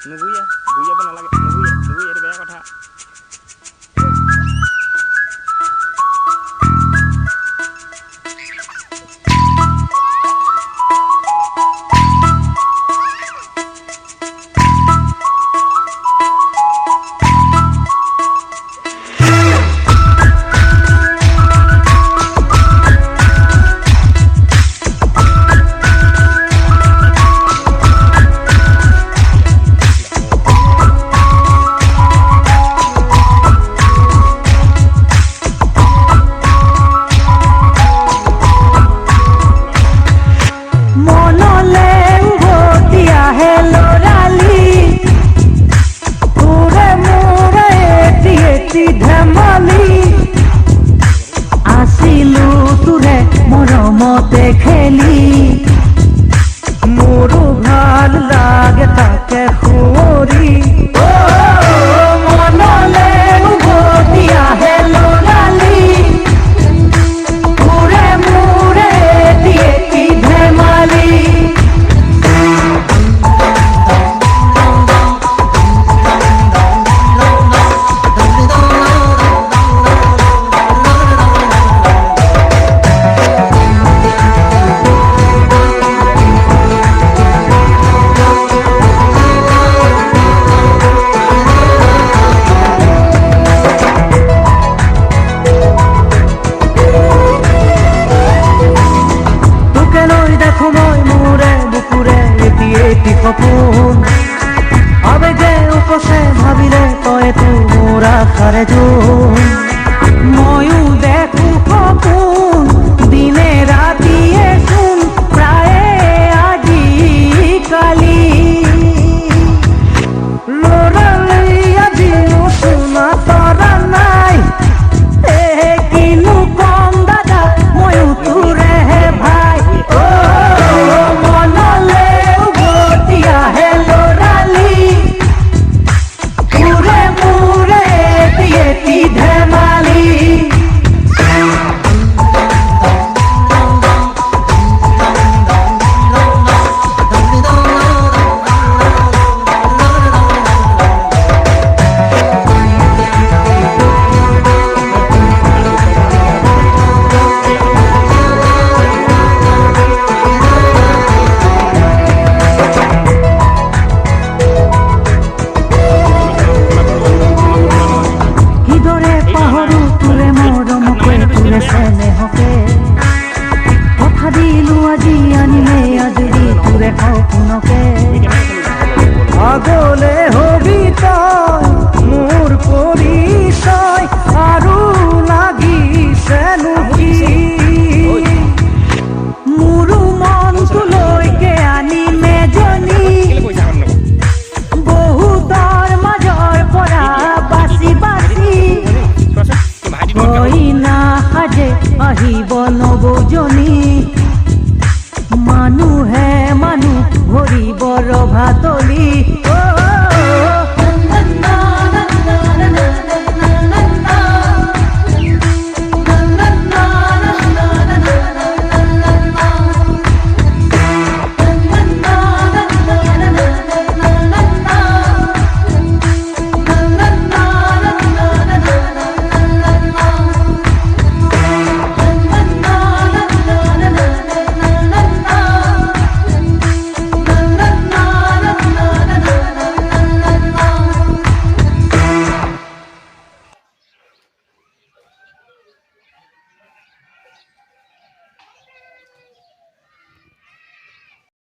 নুগুয়ে গুইয়াব নালাগে নুগুয়ে নুগুয়ে এইটো বেয়া কথা মতে খেলি মোৰো ভাল লাগে তাকে খুঁৰি মনলে উভতি আহে ল'ৰালি মোৰে মোৰে এটি ধেমালি সপোন আবেগে উপসে ভাবিলে তই তোৰ আশাৰে জোন ময়ো দেখো সপোন দিনে ৰাতিয়ে চোন প্ৰায়ে আজিকালি ল'ৰালি আজিও চোনা তৰা নাই কিনো কম দাদা ময়ো তোৰে ভাই মনলে হে ল'ৰালি মোৰে মোৰে এটি ধেমালি কথা দিলো আজি আনিলে আজৰি তোৰে সপোনকে আগলে হবি তই মোৰ পৰিচয় আৰু লাগিছেনো কি মোৰো মনটোলৈকে আনিমে জনী বহুতৰ মাজৰ পৰা বাচি বাচি কইনা সাজে আহিব নবজনী মানুহে মানুহ ভৰিব ৰভাতলি